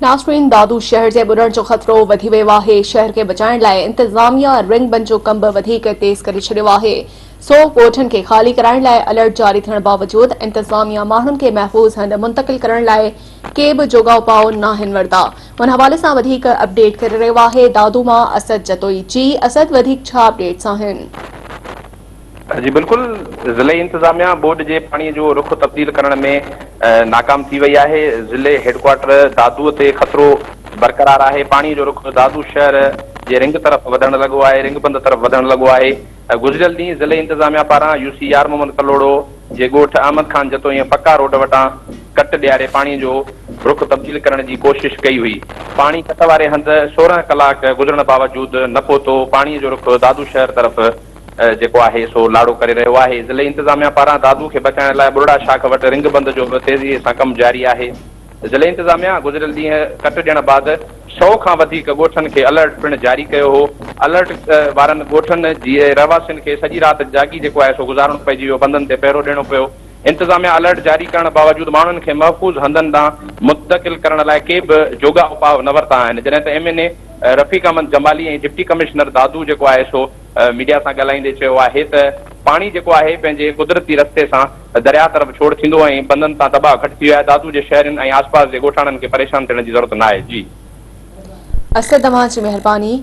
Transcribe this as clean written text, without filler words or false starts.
नासरीन, दादू शहर से बुरण जो खतरो वधी वियो आहे। शहर के बचाइण लाइ इंतजामिया रिंग बंद जो कम वधीक तेज करे छडियो आहे। 100 ॻोठनि खे खाली कराइण लाइ अलर्ट जारी थियण बावजूद इंतजामिया माण्हुनि खे महफ़ूज़ हंध मुंतकिल करण लाइ के बि जोगा उपाउ नाहिन वरिता। उन हवाले सां वधीक अपडेट करे रहियो आहे दादू मां असद जतोई। जी असद, वधीक छा अपडेट्स आहिनि? जी बिल्कुल, ज़िले इंतजामिया बोर्ड जे पानी जो रुख तब्दील करण में नाकाम थी वही है। ज़िले हेडक्वार्टर दादू ते खतरो बरकरार है। पानी जो रुख दादू शहर जे रिंग तरफ वधण लगो है, रिंग बंद तरफ वधण लगो है। गुज़िरियल ॾींहुं ज़िले इंतजामिया पारां यूसी यार मोहम्मद कलोड़ो जे ॻोठ अहमद खान जतोई पक्का रोड वटां कट ॾियारे पानी जो रुख तब्दील करण की कोशिश कई हुई। पानी कट वारे हंध 16 कलाक गुज़रण बावजूद न पहुतो। पानी जो रुख दादू शहर तरफ जेको आहे सो लाड़ो करे रहियो आहे। ज़िले इंतजामिया पारां दादू खे बचाइण लाइ बुरड़ा शाख वटि रिंग बंद जो तेज़ीअ सां कमु जारी आहे। ज़िले इंतजामिया गुज़िरियल ॾींहुं कट ॾियण बाद 100 खां वधीक ॻोठनि खे अलर्ट पिणु जारी कयो हो। अलर्ट वारनि ॻोठनि जी रहवासियुनि खे सॼी राति जागी जेको आहे सो गुज़ारणो पइजी वियो, बंदनि ते पहिरो ॾियणो पियो। इंतजामिया अलर्ट जारी करण बावजूद माण्हुनि खे महफ़ूज़ हंधनि ॾांहुं मुंतकिल करण लाइ के बि जोगा उपाउ न वरिता आहिनि। जॾहिं त MNA रफ़ीक अहमद जमाली ऐं डिप्टी कमिश्नर दादू जेको आहे सो मीडिया सां ॻाल्हाईंदे चयो आहे त पानी जेको आहे पंहिंजे कुदरती रस्ते सां दरिया तरफ़ छोड़ थींदो ऐं बंदनि तां दबाव घटि थी वियो आहे। दादू जे शहरनि ऐं आसपास जे ॻोठाणनि खे परेशान थियण जी ज़रूरत न आहे। जी असद, तव्हांजी महिरबानी।